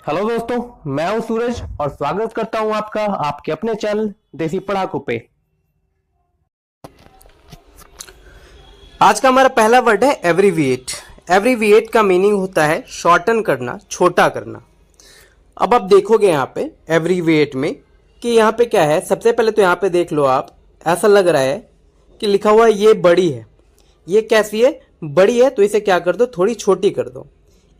Hello दोस्तों, मैं हूं सूरज और स्वागत करता हूं आपका आपके अपने चैनल देसी पढ़ाकू पे। आज का हमारा पहला वर्ड है एब्रीविएट। एब्रीविएट का मीनिंग होता है शॉर्टन करना, छोटा करना। अब आप देखोगे यहाँ पे एब्रीविएट में कि यहाँ पे क्या है। सबसे पहले तो यहाँ पे देख लो आप, ऐसा लग रहा है कि लिखा हुआ है ये बड़ी है। ये कैसी है? बड़ी है, तो इसे क्या कर दो, थोड़ी छोटी कर दो।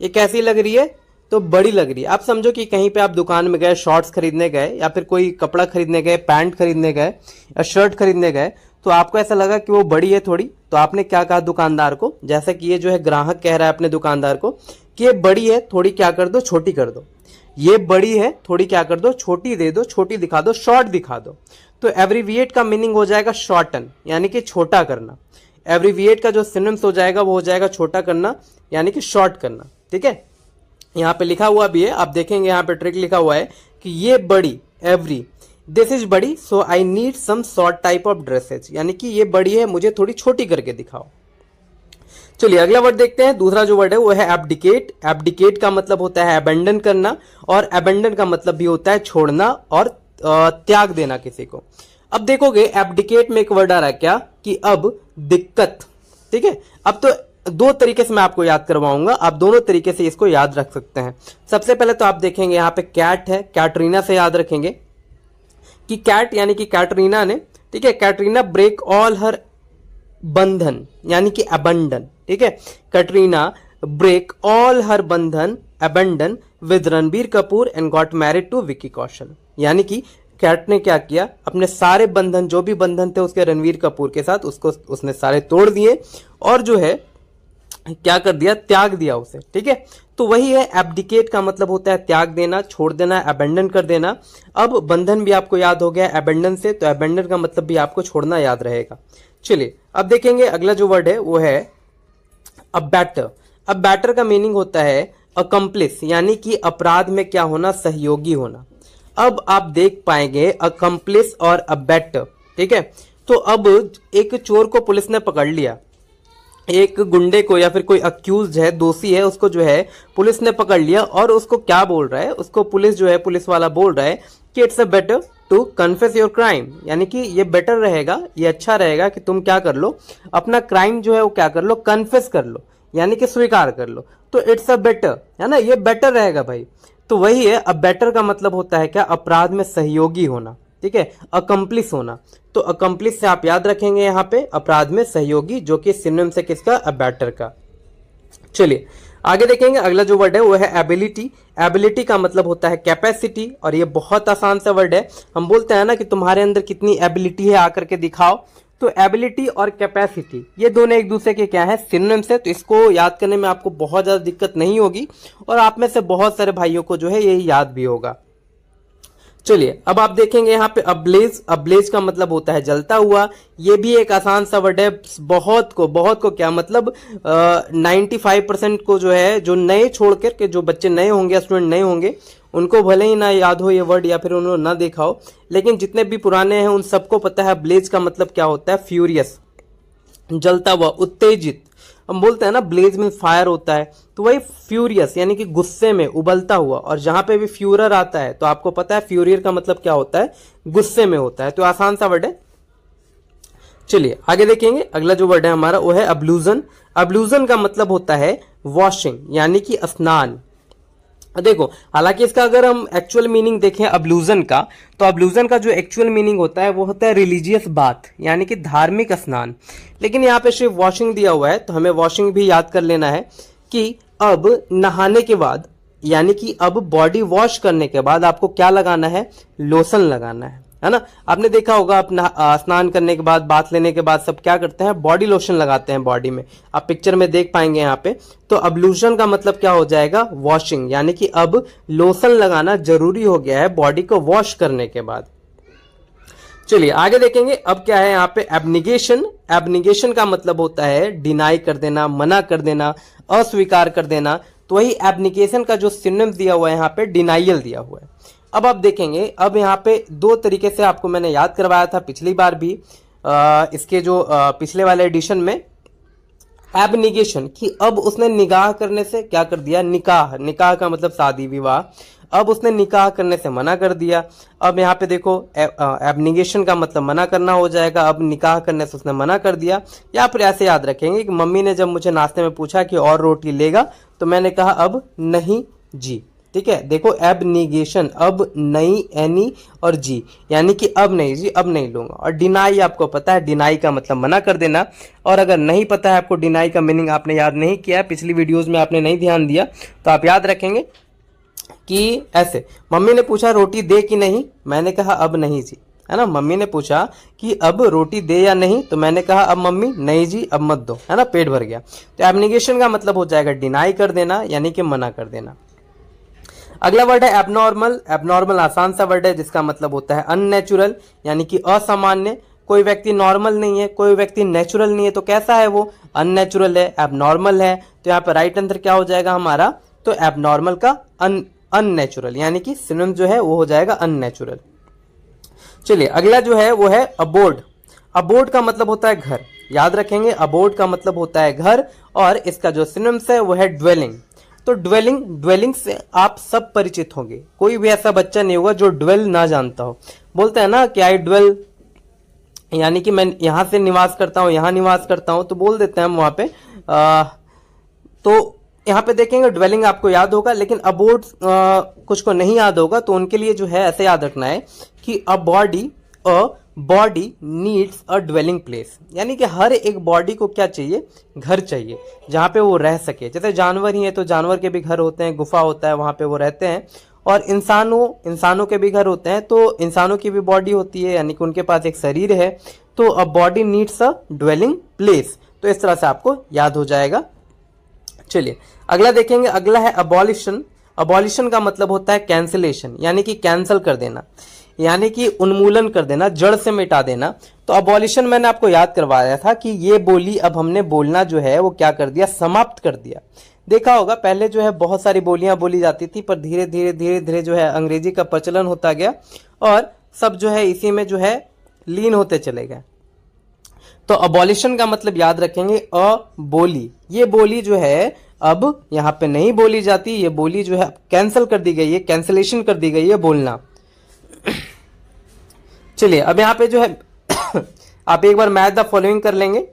ये कैसी लग रही है? तो बड़ी लग रही है। आप समझो कि कहीं पे आप दुकान में गए, शॉर्ट्स खरीदने गए या फिर कोई कपड़ा खरीदने गए, पैंट खरीदने गए या शर्ट खरीदने गए, तो आपको ऐसा लगा कि वो बड़ी है थोड़ी, तो आपने क्या कहा दुकानदार को, जैसा कि ये जो है ग्राहक कह रहा है अपने दुकानदार को कि ये बड़ी है, थोड़ी क्या कर दो, छोटी कर दो। ये बड़ी है, थोड़ी क्या कर दो, छोटी दे दो, छोटी दिखा दो, शॉर्ट दिखा दो। तो एब्रीविएट का मीनिंग हो जाएगा शॉर्टन, यानी कि छोटा करना। एब्रीविएट का जो सिनोनिम्स हो जाएगा वो हो जाएगा छोटा करना यानी कि शॉर्ट करना। ठीक है, यहाँ पे लिखा हुआ भी है, आप देखेंगे यहाँ पे ट्रिक लिखा हुआ है कि ये बड़ी, एवरी, दिस इज बड़ी, so I need some short type of dresses, यानी कि ये बड़ी है, मुझे थोड़ी छोटी करके दिखाओ। चलिए अगला वर्ड देखते हैं। दूसरा जो वर्ड है वो है एब्डिकेट। एब्डिकेट का मतलब होता है अबेंडन करना, और अबेंडन का मतलब भी होता है छोड़ना और त्याग देना किसी को। अब देखोगे एब्डिकेट में एक वर्ड आ रहा है क्या, कि अब दिक्कत। ठीक है, अब तो दो तरीके से मैं आपको याद करवाऊंगा, आप दोनों तरीके से इसको याद रख सकते हैं। सबसे पहले तो आप देखेंगे यहाँ पे कैट है, कैटरीना से याद रखेंगे कि कैट यानी कि कैटरीना ने, ठीक है, कैटरीना ब्रेक ऑल हर बंधन यानी कि अबंडन। ठीक है, कैटरीना ब्रेक ऑल हर बंधन abandon with Ranbir Kapoor and got married to Vicky Kaushal. यानी कि कैट ने क्या किया, अपने सारे बंधन, जो भी बंधन थे उसके रणवीर कपूर के साथ, उसको उसने सारे तोड़ दिए और जो है क्या कर दिया, त्याग दिया उसे। ठीक है, तो वही है एब्डिकेट का मतलब होता है त्याग देना, छोड़ देना, अबेंडन कर देना। अब बंधन भी आपको याद हो गया अबेंडन से, तो अबेंडन का मतलब भी आपको छोड़ना याद रहेगा। चलिए अब देखेंगे अगला जो वर्ड है वो है अबैटर। अबैटर का मीनिंग होता है अकम्प्लिस, यानी कि अपराध में क्या होना, सहयोगी होना। अब आप देख पाएंगे अकम्प्लिस और अबैटर। ठीक है, तो अब एक चोर को पुलिस ने पकड़ लिया, एक गुंडे को या फिर कोई अक्यूज है, दोषी है, उसको जो है पुलिस ने पकड़ लिया और उसको क्या बोल रहा है, उसको पुलिस जो है, पुलिस वाला बोल रहा है कि it's a better to confess your crime, यानी कि ये बेटर रहेगा, ये अच्छा रहेगा कि तुम क्या कर लो, अपना क्राइम जो है वो क्या कर लो, कन्फेस कर लो, यानी कि स्वीकार कर लो। तो इट्स अ बेटर, है ना, ये बेटर रहेगा भाई। तो वही है, अब बेटर का मतलब होता है क्या, अपराध में सहयोगी होना। ठीक है, अकम्प्लिस होना। तो अकम्प्लिस से आप याद रखेंगे यहाँ पे अपराध में सहयोगी, जो कि सिनोनिम से किसका, अबैटर का। चलिए आगे देखेंगे अगला जो वर्ड है वो है एबिलिटी। एबिलिटी का मतलब होता है कैपेसिटी, और ये बहुत आसान सा वर्ड है। हम बोलते हैं ना कि तुम्हारे अंदर कितनी एबिलिटी है, आकर के दिखाओ। तो एबिलिटी और कैपेसिटी ये दोनों एक दूसरे के क्या है, सिनोनिम्स है। तो इसको याद करने में आपको बहुत ज्यादा दिक्कत नहीं होगी, और आप में से बहुत सारे भाइयों को जो है ये याद भी होगा। चलिए अब आप देखेंगे यहाँ पे अब्लेज। अब्लेज का मतलब होता है जलता हुआ। ये भी एक आसान सा वर्ड है। बहुत को क्या मतलब 95% को जो है, जो नए छोड़ के, जो बच्चे नए होंगे, स्टूडेंट नए होंगे, उनको भले ही ना याद हो ये वर्ड या फिर उन्होंने ना देखा हो, लेकिन जितने भी पुराने हैं उन सबको पता है अब्लेज का मतलब क्या होता है, फ्यूरियस, जलता हुआ, उत्तेजित। हम बोलते हैं ना ब्लेज में फायर होता है, तो वही फ्यूरियस यानी कि गुस्से में, उबलता हुआ। और जहां पे भी फ्यूरर आता है तो आपको पता है फ्यूरियर का मतलब क्या होता है, गुस्से में होता है। तो आसान सा वर्ड है। चलिए आगे देखेंगे अगला जो वर्ड है हमारा वो है अब्लूजन। अब्लूजन का मतलब होता है वॉशिंग, यानी कि स्नान। देखो हालांकि इसका अगर हम एक्चुअल मीनिंग देखें अब्लूजन का, तो अब्लूजन का जो एक्चुअल मीनिंग होता है वो होता है रिलीजियस बाथ, यानी कि धार्मिक स्नान। लेकिन यहाँ पे सिर्फ वॉशिंग दिया हुआ है, तो हमें वॉशिंग भी याद कर लेना है कि अब नहाने के बाद, यानी कि अब बॉडी वॉश करने के बाद आपको क्या लगाना है, लोशन लगाना है ना। आपने देखा होगा अपना स्नान करने के बाद, बाथ लेने के बाद सब क्या करते हैं, बॉडी लोशन लगाते हैं बॉडी में। आप पिक्चर में देख पाएंगे यहाँ पे। तो अब्लूशन का मतलब क्या हो जाएगा, वॉशिंग, यानी कि अब लोशन लगाना जरूरी हो गया है बॉडी को वॉश करने के बाद। चलिए आगे देखेंगे अब क्या है यहाँ पे एब्निगेशन। एब्निगेशन का मतलब होता है डिनाई कर देना, मना कर देना, अस्वीकार कर देना। तो वही एब्निगेशन का जो सिनोनिम दिया हुआ है यहाँ पे डिनाइयल दिया हुआ है। अब आप देखेंगे, अब यहाँ पे दो तरीके से आपको मैंने याद करवाया था पिछली बार भी, इसके जो पिछले वाले एडिशन में, एबनिगेशन कि अब उसने निगाह करने से क्या कर दिया, निकाह। निकाह का मतलब शादी विवाह। अब उसने निकाह करने से मना कर दिया। अब यहाँ पे देखो एबनिगेशन का मतलब मना करना हो जाएगा। अब निकाह करने से उसने मना कर दिया। या फिर ऐसे याद रखेंगे कि मम्मी ने जब मुझे नाश्ते में पूछा कि और रोटी लेगा, तो मैंने कहा अब नहीं जी। ठीक है, देखो एबनिगेशन, अब नहीं, एनी और जी, यानी कि अब नहीं जी, अब नहीं लूंगा। और डिनाई आपको पता है, डिनाई का मतलब मना कर देना। और अगर नहीं पता है आपको डिनाई का मीनिंग, आपने याद नहीं किया, पिछली वीडियोस में आपने नहीं ध्यान दिया, तो आप याद रखेंगे कि ऐसे, मम्मी ने पूछा रोटी दे कि नहीं, मैंने कहा अब नहीं जी, है ना। मम्मी ने पूछा कि अब रोटी दे या नहीं, तो मैंने कहा अब मम्मी नहीं जी, अब मत दो, है ना, पेट भर गया। तो एबनिगेशन का मतलब हो जाएगा डिनाई कर देना, यानी कि मना कर देना। अगला वर्ड है एबनॉर्मल। एबनॉर्मल आसान सा वर्ड है जिसका मतलब होता है अननेचुरल, यानी कि असामान्य। कोई व्यक्ति नॉर्मल नहीं है, कोई व्यक्ति नेचुरल नहीं है, तो कैसा है वो, अननेचुरल है, एबनॉर्मल है। तो यहाँ पे राइट आंसर क्या हो जाएगा हमारा, तो एबनॉर्मल का अननेचुरल, यानी कि सिनोनिम जो है वो हो जाएगा अननेचुरल। चलिए अगला जो है वो है अबोर्ड। अबोर्ड का मतलब होता है घर, याद रखेंगे, अबोर्ड का मतलब होता है घर, और इसका जो सिनोनिम्स है वो है ड्वेलिंग। तो ड्वेलिंग से आप सब परिचित होंगे, कोई भी ऐसा बच्चा नहीं होगा जो ड्वेल ना जानता हो। बोलते हैं ना कि आई ड्वेल, यानी कि मैं यहां से निवास करता हूं, यहां निवास करता हूं, तो बोल देते हैं हम वहां पे। तो यहाँ पे देखेंगे ड्वेलिंग आपको याद होगा, लेकिन अबोर्ड कुछ को नहीं याद होगा, तो उनके लिए जो है ऐसे याद रखना है कि a body needs a dwelling place, यानी कि हर एक बॉडी को क्या चाहिए, घर चाहिए, जहां पे वो रह सके। जैसे जानवर ही है तो जानवर के भी घर होते हैं, गुफा होता है, वहां पे वो रहते हैं। और इंसानों के भी घर होते हैं, तो इंसानों की भी बॉडी होती है, यानी कि उनके पास एक शरीर है। तो a body needs a dwelling place, तो इस तरह से आपको याद हो जाएगा। चलिए अगला देखेंगे, अगला है अबॉलिशन। अबॉलिशन का मतलब होता है कैंसिलेशन, यानी कि कैंसिल कर देना, यानी कि उन्मूलन कर देना, जड़ से मिटा देना। तो अबॉलिशन मैंने आपको याद करवाया था कि ये बोली अब हमने बोलना जो है वो क्या कर दिया, समाप्त कर दिया। देखा होगा पहले जो है बहुत सारी बोलियां बोली जाती थी, पर धीरे धीरे जो है अंग्रेजी का प्रचलन होता गया और सब जो है इसी में जो है लीन होते चले गए। तो अबॉलिशन का मतलब याद रखेंगे बोली, ये बोली जो है अब यहाँ पे नहीं बोली जाती, ये बोली जो है कैंसिल कर दी गई है, कैंसिलेशन कर दी गई है बोलना। चलिए अब यहाँ पे जो है आप एक बार मैच द फॉलोइंग कर लेंगे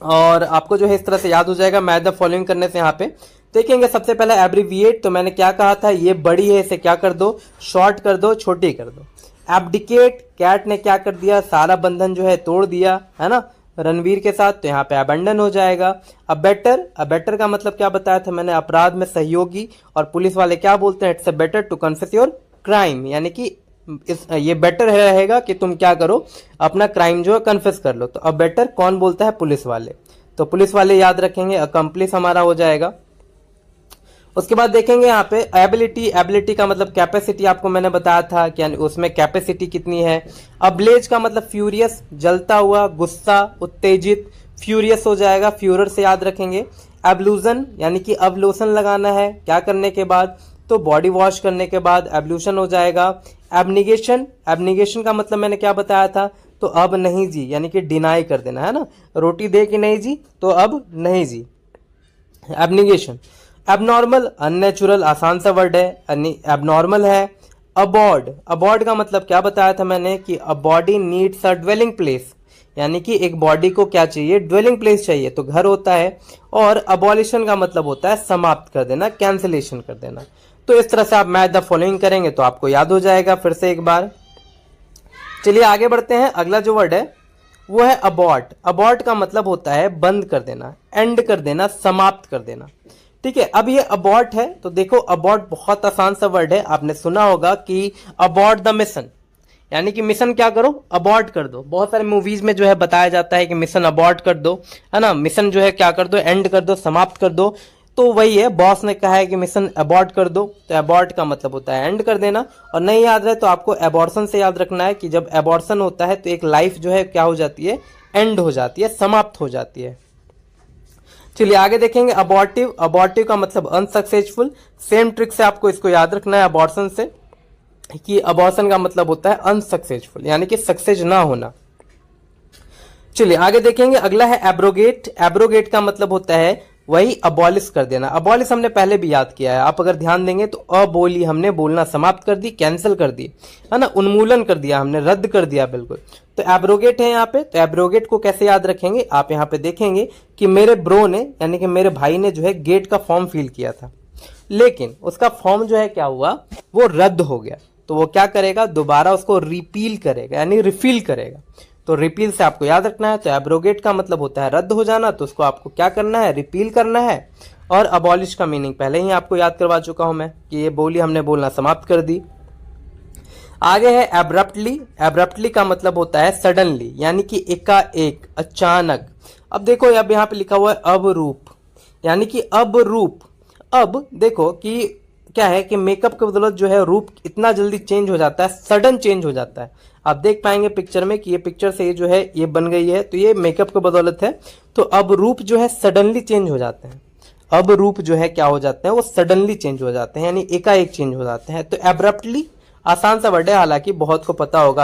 और आपको जो है इस तरह से याद हो जाएगा। मैच द फॉलोइंग करने से यहाँ पे देखेंगे सबसे पहला एब्रीविएट, तो मैंने क्या कहा था, ये बड़ी है, इसे क्या कर दो, शॉर्ट कर दो, छोटी कर दो। एब्डिकेट, कैट ने क्या कर दिया, सारा बंधन जो है तोड़ दिया, है ना, रणवीर के साथ, तो यहाँ पे अबेंडन हो जाएगा। अबेटर का मतलब क्या बताया था मैंने, अपराध में सहयोगी, और पुलिस वाले क्या बोलते हैं, it's a better to confess your crime, यानी कि ये बेटर रहेगा कि तुम क्या करो, अपना क्राइम जो है कन्फेस कर लो। तो अबेटर कौन बोलता है, पुलिस वाले, तो पुलिस वाले याद रखेंगे। अकम्प्लिस हमारा हो जाएगा। उसके बाद देखेंगे यहाँ पे एबिलिटी का मतलब कैपेसिटी, आपको मैंने बताया था कि उसमें कैपेसिटी कितनी है। अब्लेज का मतलब फ्यूरियस, जलता हुआ, गुस्सा, उत्तेजित, फ्यूरियस हो जाएगा, फ्यूरर से याद रखेंगे। एब्लूजन यानी कि अब लोशन लगाना है, क्या करने के बाद, तो बॉडी वॉश करने के बाद एब्लूशन हो जाएगा। एबनिगेशन का मतलब मैंने क्या बताया था, तो अब नहीं जी, यानी कि डिनाई कर देना, है ना, रोटी दे कि नहीं जी, तो अब नहीं जी, एबनिगेशन। एबनॉर्मल, अननेचुरल, आसान सा वर्ड है, एबनॉर्मल है। अबॉर्ड का मतलब क्या बताया था मैंने कि a body needs a dwelling place, यानी कि एक बॉडी को क्या चाहिए, ड्वेलिंग प्लेस चाहिए, तो घर होता है। और अबॉलिशन का मतलब होता है समाप्त कर देना, कैंसिलेशन कर देना। तो इस तरह से आप मैच द फॉलोइंग करेंगे तो आपको याद हो जाएगा फिर से एक बार। चलिए आगे बढ़ते हैं। अगला जो वर्ड है वो है अबॉर्ट। अबॉर्ट का मतलब होता है बंद कर देना, एंड कर देना, समाप्त कर देना। ठीक है, अब ये अबॉर्ट है, तो देखो अबॉर्ट बहुत आसान सा वर्ड है, आपने सुना होगा कि अबॉर्ट द मिशन, यानी कि मिशन क्या करो, अबॉर्ट कर दो। बहुत सारे मूवीज में जो है बताया जाता है कि मिशन अबॉर्ट कर दो, है ना, मिशन जो है क्या कर दो, एंड कर दो, समाप्त कर दो। तो वही है, बॉस ने कहा है कि मिशन अबॉर्ट कर दो, तो अबॉर्ट का मतलब होता है एंड कर देना। और नहीं याद रहे तो आपको एबॉर्शन से याद रखना है कि जब एबॉर्शन होता है तो एक लाइफ जो है क्या हो जाती है, एंड हो जाती है, समाप्त हो जाती है। चलिए आगे देखेंगे अबॉर्टिव। अबॉर्टिव का मतलब अनसक्सेसफुल। सेम ट्रिक से आपको इसको याद रखना है अबॉर्शन से, कि अबॉर्शन का मतलब होता है अनसक्सेसफुल, यानी कि सक्सेस ना होना। चलिए आगे देखेंगे, अगला है एब्रोगेट। एब्रोगेट का मतलब होता है वही अबॉलिश कर देना। अबॉलिश हमने पहले भी याद किया है, आप अगर ध्यान देंगे तो अबोली हमने बोलना समाप्त कर दी, कैंसिल कर दी, है ना, उन्मूलन कर दिया हमने, रद्द कर दिया बिल्कुल। तो एब्रोगेट है यहाँ पे, तो एब्रोगेट को कैसे याद रखेंगे, आप यहाँ पे देखेंगे कि मेरे ब्रो ने यानी कि मेरे भाई ने जो है गेट का फॉर्म फिल किया था, लेकिन उसका फॉर्म जो है क्या हुआ, वो रद्द हो गया। तो वो क्या करेगा, दोबारा उसको रिपील करेगा यानी रिफिल करेगा। तो रिपील से आपको याद रखना है, तो एब्रोगेट का मतलब होता है रद्द हो जाना, तो उसको आपको क्या करना है, रिपील करना है। और अबॉलिश का मीनिंग पहले ही आपको याद करवा चुका हूं मैं कि ये बोली हमने बोलना समाप्त कर दी। आगे है एब्रप्टली। एब्रप्टली का मतलब होता है सडनली यानी कि एकाएक, अचानक। अब देखो अब यहाँ पे लिखा हुआ है अबरूप, यानी कि अब रूप। अब देखो कि क्या है कि मेकअप के बदौलत जो है रूप इतना जल्दी चेंज हो जाता है, सडन चेंज हो जाता है। आप देख पाएंगे पिक्चर में कि ये पिक्चर से ये जो है ये बन गई है, तो ये मेकअप के बदौलत है। तो अब रूप जो है सडनली चेंज हो जाते हैं। अब रूप जो है क्या हो जाते हैं, वो सडनली चेंज हो जाते हैं यानी एकाएक चेंज हो जाते हैं। तो एब्रप्टली आसान सा वर्ड है, हालांकि बहुत को पता होगा।